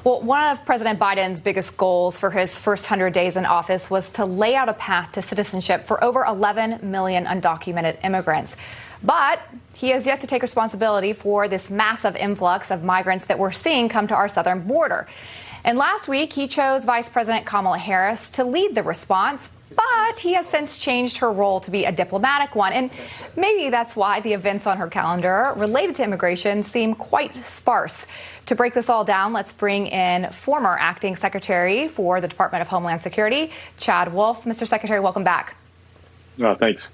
Well, one of President Biden's biggest goals for his first 100 days in office was to lay out a path to citizenship for over 11 million undocumented immigrants. But he has yet to take responsibility for this massive influx of migrants that we're seeing come to our southern border. And last week, he chose Vice President Kamala Harris to lead the response. But he has since changed her role to be a diplomatic one. And maybe that's why the events on her calendar related to immigration seem quite sparse. To break this all down, let's bring in former acting secretary for the Department of Homeland Security, Chad Wolf. Mr. Secretary, welcome back. Thanks.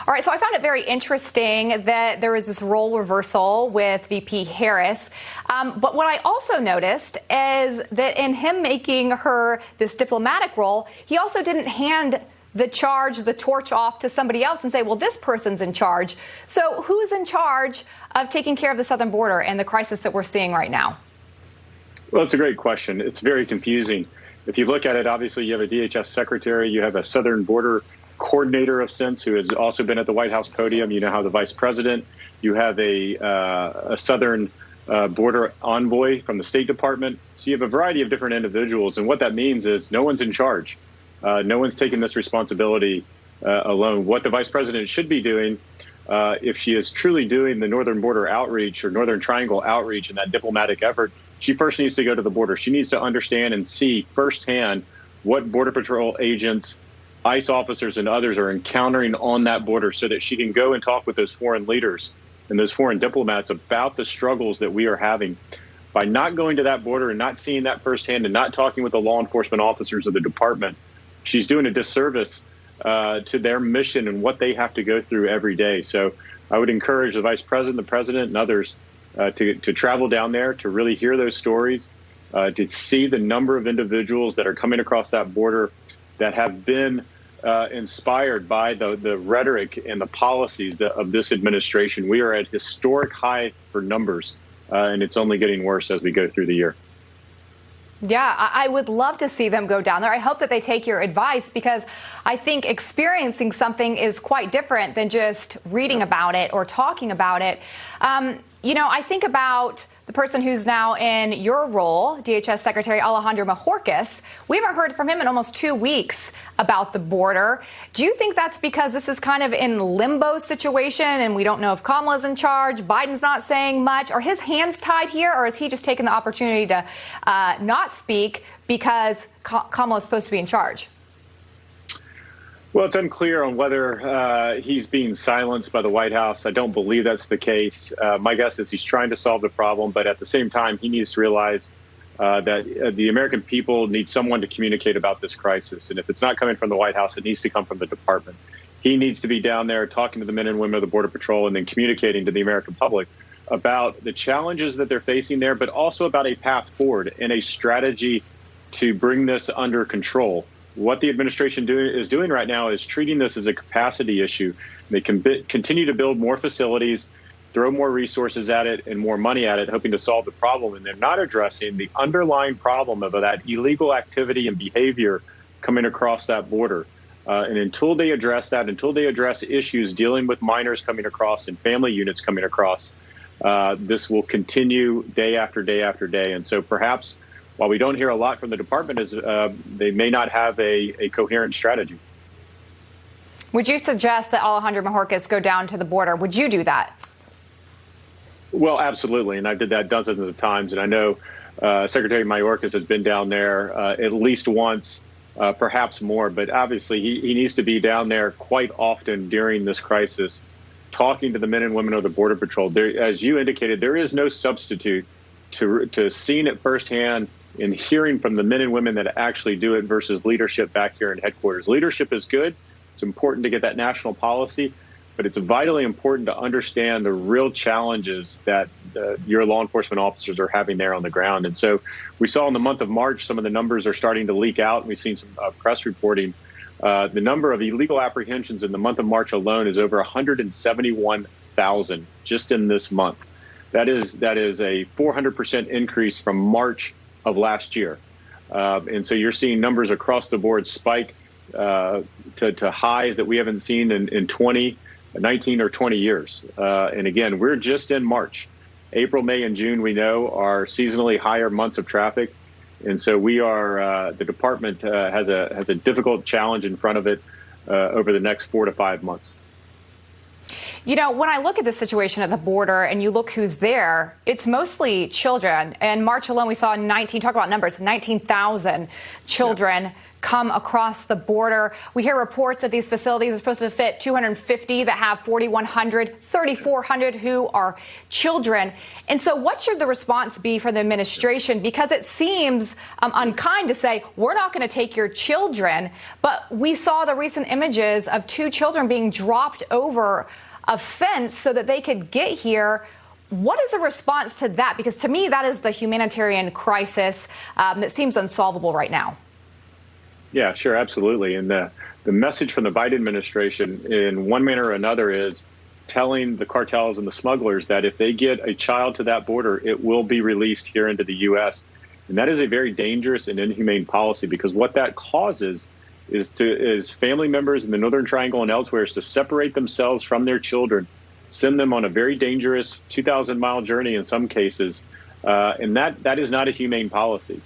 All right, so I found it very interesting that there was this role reversal with VP Harris. But what I also noticed is that in him making her this diplomatic role, he also didn't hand the torch off to somebody else and say, well, this person's in charge. So who's in charge of taking care of the southern border and the crisis that we're seeing right now? Well, it's a great question. It's very confusing. If you look at it, obviously, you have a DHS secretary, you have a southern border coordinator of sense who has also been at the White House podium. You now have the vice president. You have a southern border envoy from the State Department. So you have a variety of different individuals. And what that means is no one's in charge. No one's taking this responsibility alone. What the vice president should be doing, if she is truly doing the northern border outreach or northern triangle outreach in that diplomatic effort, she first needs to go to the border. She needs to understand and see firsthand what Border Patrol agents, ICE officers and others are encountering on that border so that she can go and talk with those foreign leaders and those foreign diplomats about the struggles that we are having. By not going to that border and not seeing that firsthand and not talking with the law enforcement officers of the department, she's doing a disservice to their mission and what they have to go through every day. So I would encourage the vice president, the president, and others to travel down there, to really hear those stories, to see the number of individuals that are coming across that border that have been inspired by the rhetoric and the policies of this administration. We are at historic high for numbers, and it's only getting worse as we go through the year. Yeah, I would love to see them go down there. I hope that they take your advice, because I think experiencing something is quite different than just reading about it or talking about it. I think about the person who's now in your role, DHS Secretary Alejandro Mayorkas. We haven't heard from him in almost 2 weeks about the border. Do you think that's because this is kind of in limbo situation and we don't know if Kamala's in charge, Biden's not saying much? Are his hands tied here, or is he just taking the opportunity to not speak because Kamala's supposed to be in charge? Well, it's unclear on whether he's being silenced by the White House. I don't believe that's the case. My guess is he's trying to solve the problem, but at the same time, he needs to realize that the American people need someone to communicate about this crisis. And if it's not coming from the White House, it needs to come from the department. He needs to be down there talking to the men and women of the Border Patrol and then communicating to the American public about the challenges that they're facing there, but also about a path forward and a strategy to bring this under control. What the administration is doing right now is treating this as a capacity issue. They can continue to build more facilities, throw more resources at it and more money at it, hoping to solve the problem. And they're not addressing the underlying problem of that illegal activity and behavior coming across that border. And until they address that, until they address issues dealing with minors coming across and family units coming across, this will continue day after day after day. And so perhaps while we don't hear a lot from the department, is they may not have a coherent strategy. Would you suggest that Alejandro Mayorkas go down to the border? Would you do that? Well, absolutely. And I did that dozens of times. And I know Secretary Mayorkas has been down there at least once, perhaps more. But obviously, he needs to be down there quite often during this crisis, talking to the men and women of the Border Patrol. As you indicated, there is no substitute to seeing it firsthand and hearing from the men and women that actually do it versus leadership back here in headquarters. Leadership is good. It's important to get that national policy, but it's vitally important to understand the real challenges that your law enforcement officers are having there on the ground. And so we saw in the month of March, some of the numbers are starting to leak out. We've seen some press reporting. The number of illegal apprehensions in the month of March alone is over 171,000 just in this month. That is a 400% increase from March of last year. And so you're seeing numbers across the board spike to highs that we haven't seen in 19 or 20 years. And again, we're just in March. April, May, and June, we know, are seasonally higher months of traffic. And so we are, the department has a difficult challenge in front of it over the next 4 to 5 months. You know, when I look at the situation at the border and you look who's there, it's mostly children. In March alone, we saw 19,000 children come across the border. We hear reports that these facilities are supposed to fit 250 that have 4,100, 3,400 who are children. And so what should the response be for the administration? Because it seems unkind to say, we're not going to take your children. But we saw the recent images of 2 children being dropped over a fence so that they could get here. What is the response to that? Because to me, that is the humanitarian crisis that seems unsolvable right now. Yeah, sure, absolutely. And the message from the Biden administration in one manner or another is telling the cartels and the smugglers that if they get a child to that border, it will be released here into the U.S. And that is a very dangerous and inhumane policy, because what that causes is family members in the Northern Triangle and elsewhere is to separate themselves from their children, send them on a very dangerous 2,000-mile journey in some cases, and that is not a humane policy.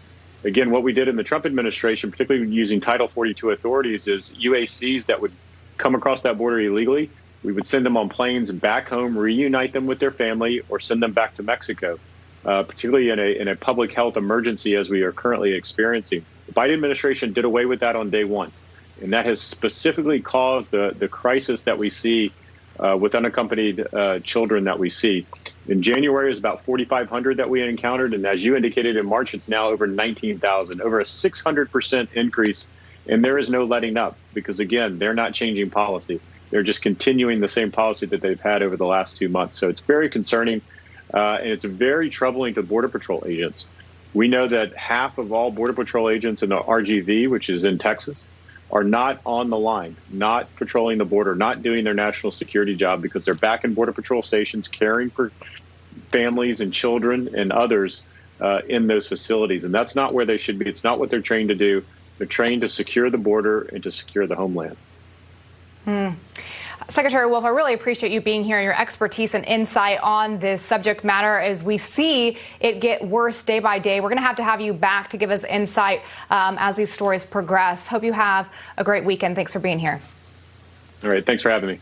Again, what we did in the Trump administration, particularly using Title 42 authorities, is UACs that would come across that border illegally, we would send them on planes back home, reunite them with their family, or send them back to Mexico, particularly in a public health emergency as we are currently experiencing. The Biden administration did away with that on day one, and that has specifically caused the crisis that we see with unaccompanied children that we see. In January, it was about 4,500 that we encountered, and as you indicated, in March, it's now over 19,000, over a 600% increase, and there is no letting up because, again, they're not changing policy. They're just continuing the same policy that they've had over the last 2 months. So it's very concerning, and it's very troubling to Border Patrol agents. We know that half of all Border Patrol agents in the RGV, which is in Texas, are not on the line, not patrolling the border, not doing their national security job because they're back in Border Patrol stations caring for families and children and others in those facilities. And that's not where they should be. It's not what they're trained to do. They're trained to secure the border and to secure the homeland. Secretary Wolf, I really appreciate you being here and your expertise and insight on this subject matter as we see it get worse day by day. We're going to have you back to give us insight as these stories progress. Hope you have a great weekend. Thanks for being here. All right. Thanks for having me.